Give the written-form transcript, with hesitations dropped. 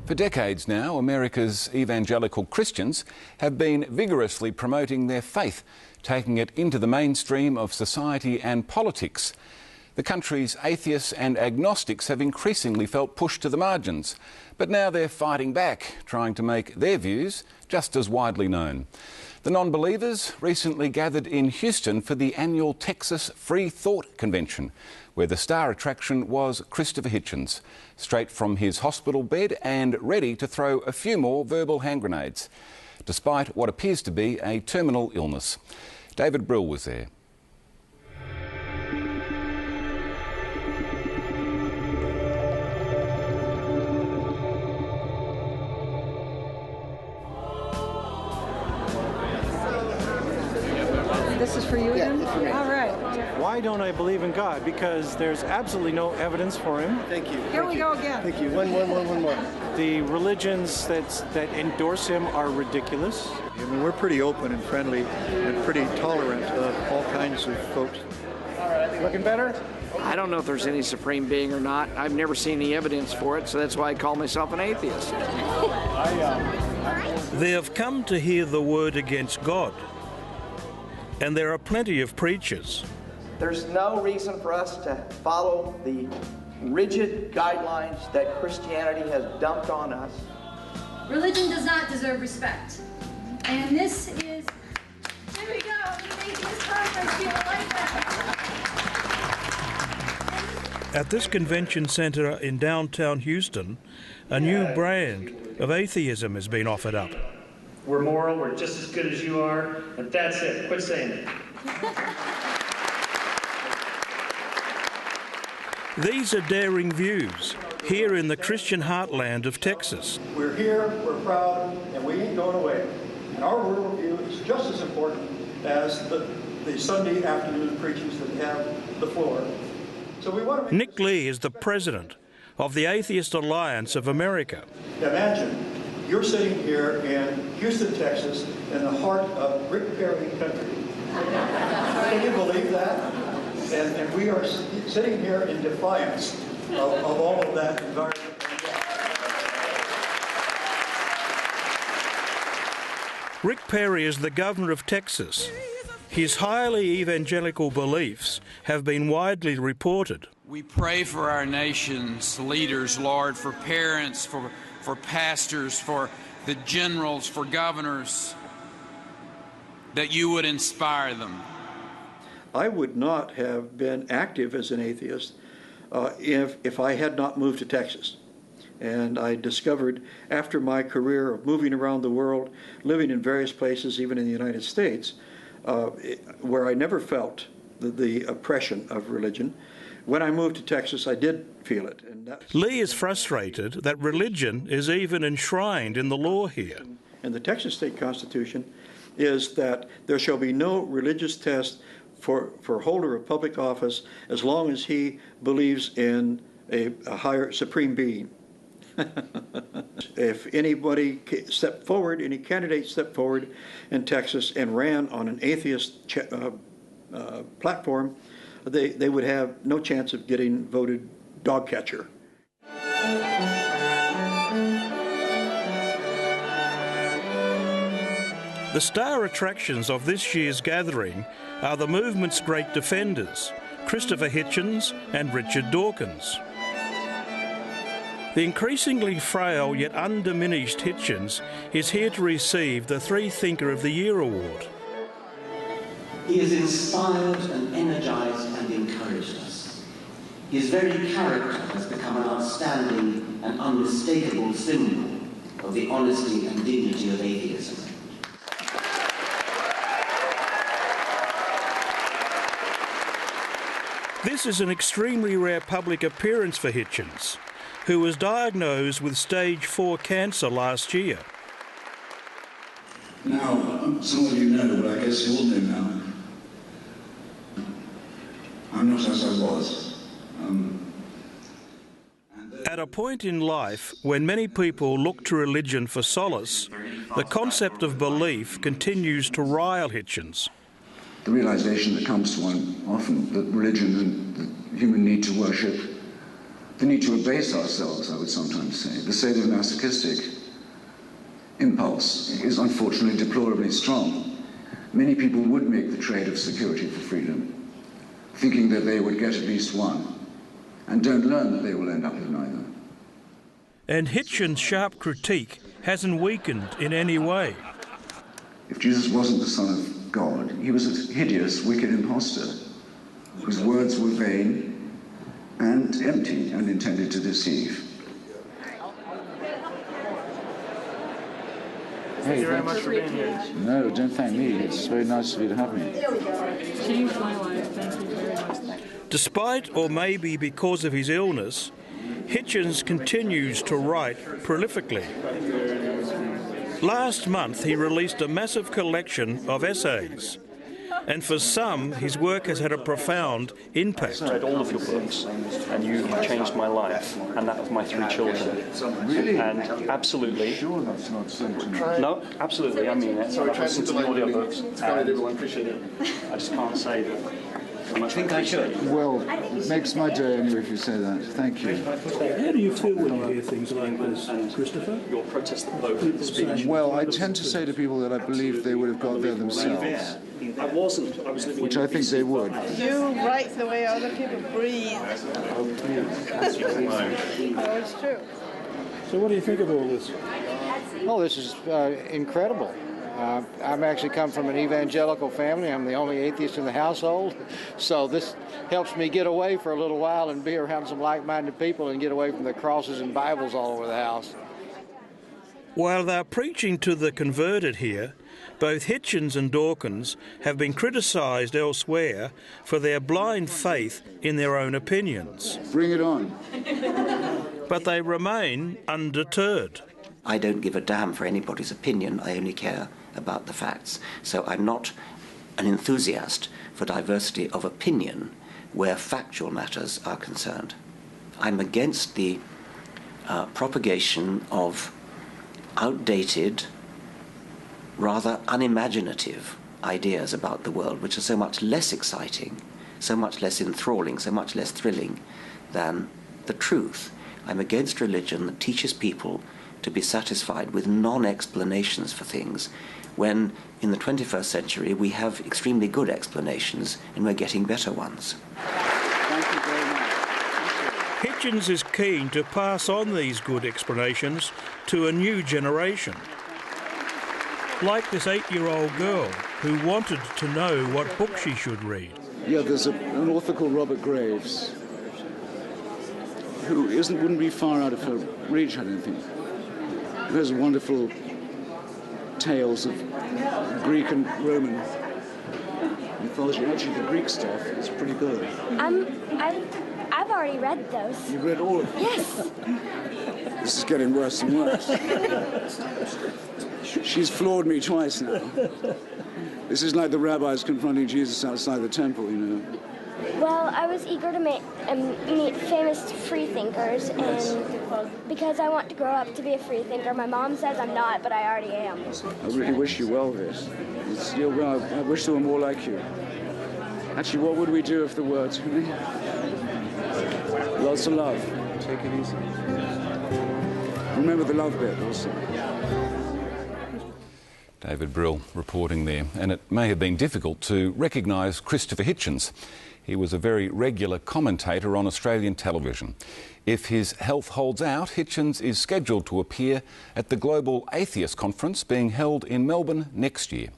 For decades now, America's evangelical Christians have been vigorously promoting their faith, taking it into the mainstream of society and politics. The country's atheists and agnostics have increasingly felt pushed to the margins, but now they're fighting back, trying to make their views just as widely known. The non-believers recently gathered in Houston for the annual Texas Free Thought Convention, where the star attraction was Christopher Hitchens, straight from his hospital bed and ready to throw a few more verbal hand grenades, despite what appears to be a terminal illness. David Brill was there. This is for you, Ian? Yeah, all right. Why don't I believe in God? Because there's absolutely no evidence for him. Thank you. Here we go again. Thank you. One more. The religions that endorse him are ridiculous. I mean, we're pretty open and friendly and pretty tolerant of all kinds of folks. Looking better? I don't know if there's any supreme being or not. I've never seen any evidence for it, so that's why I call myself an atheist. They have come to hear the word against God. And there are plenty of preachers. There's no reason for us to follow the rigid guidelines that Christianity has dumped on us. Religion does not deserve respect. And this is, here we go, the atheist conference, people like that. At this convention centre in downtown Houston, a new brand of atheism has been offered up. We're moral, we're just as good as you are, and that's it. Quit saying it. These are daring views here in the Christian heartland of Texas. We're here, we're proud, and we ain't going away. And our worldview is just as important as the Sunday afternoon preachers that have the floor. So we want to Nick Lee is the president of the Atheist Alliance of America. Imagine you're sitting here in Houston, Texas, in the heart of Rick Perry country. Can you believe that? And we are sitting here in defiance of all of that environment. Rick Perry is the governor of Texas. His highly evangelical beliefs have been widely reported. We pray for our nation's leaders, Lord, for parents, for pastors, for the generals, for governors, that you would inspire them. I would not have been active as an atheist if I had not moved to Texas. And I discovered after my career of moving around the world, living in various places, even in the United States, where I never felt the oppression of religion. When I moved to Texas, I did feel it. And Lee is frustrated that religion is even enshrined in the law here. And the Texas State Constitution is that there shall be no religious test for holder of public office as long as he believes in a higher supreme being. If anybody stepped forward, any candidate stepped forward in Texas and ran on an atheist platform, they would have no chance of getting voted dog catcher. The star attractions of this year's gathering are the movement's great defenders, Christopher Hitchens and Richard Dawkins. The increasingly frail yet undiminished Hitchens is here to receive the Three Thinker of the Year award. He has inspired and energized and encouraged us. His very character has become an outstanding and unmistakable symbol of the honesty and dignity of atheism. This is an extremely rare public appearance for Hitchens, who was diagnosed with stage 4 cancer last year. Now, some of you know, but I guess you all know now, I'm not as I was. At a point in life when many people look to religion for solace, the concept of belief continues to rile Hitchens. The realization that comes to one often that religion and the human need to worship the need to abase ourselves, I would sometimes say. The sadomasochistic impulse is unfortunately deplorably strong. Many people would make the trade of security for freedom, thinking that they would get at least one, and don't learn that they will end up with neither. And Hitchens' sharp critique hasn't weakened in any way. If Jesus wasn't the Son of God, he was a hideous, wicked impostor, whose words were vain and empty and intended to deceive. Thank you very much for being here. No, don't thank me. It's very nice of you to have me. Changed my life. Thank you very much. Despite, or maybe because of his illness, Hitchens continues to write prolifically. Last month he released a massive collection of essays, and for some his work has had a profound impact. I read all of your books, and you have changed my life and that of my 3 children. Really? And absolutely. Sure, that's not so true. No, absolutely, I mean it. I've listened to the audio books, and I appreciate it. I just can't say that. I think I should. Well, it makes my day anyway if you say that. Thank you. How do you feel when you hear things like this, Christopher? Your protest vote speech. Well, I tend to say to people that I believe they would have got there themselves. I wasn't. I was living Which I think they would. You write the way other people breathe. Oh, please. Oh, it's true. So what do you think of all this? Oh, this is incredible. I'm actually come from an evangelical family. I'm the only atheist in the household. So this helps me get away for a little while and be around some like-minded people and get away from the crosses and Bibles all over the house. While they're preaching to the converted here, both Hitchens and Dawkins have been criticised elsewhere for their blind faith in their own opinions. Bring it on. But they remain undeterred. I don't give a damn for anybody's opinion. I only care about the facts. So I'm not an enthusiast for diversity of opinion where factual matters are concerned. I'm against the propagation of outdated, rather unimaginative ideas about the world, which are so much less exciting, so much less enthralling, so much less thrilling than the truth. I'm against religion that teaches people to be satisfied with non-explanations for things, when in the 21st century we have extremely good explanations and we're getting better ones. Thank you very much. Hitchens is keen to pass on these good explanations to a new generation. Like this 8-year-old girl who wanted to know what book she should read. Yeah, there's an author called Robert Graves who wouldn't be far out of her reach, I don't think. Who has wonderful tales of Greek and Roman mythology. Actually, the Greek stuff is pretty good. I've already read those. You've read all of them? Yes. This is getting worse and worse. She's floored me twice now. This is like the rabbis confronting Jesus outside the temple, you know. Well, I was eager to meet famous freethinkers, and because I want to grow up to be a freethinker. My mom says I'm not, but I already am. I really wish you well, Vis. I wish there were more like you. Actually, what would we do if there were too many? Lots of love. Take it easy. Remember the love bit also. David Brill reporting there, and it may have been difficult to recognise Christopher Hitchens. He was a very regular commentator on Australian television. If his health holds out, Hitchens is scheduled to appear at the Global Atheist Conference being held in Melbourne next year.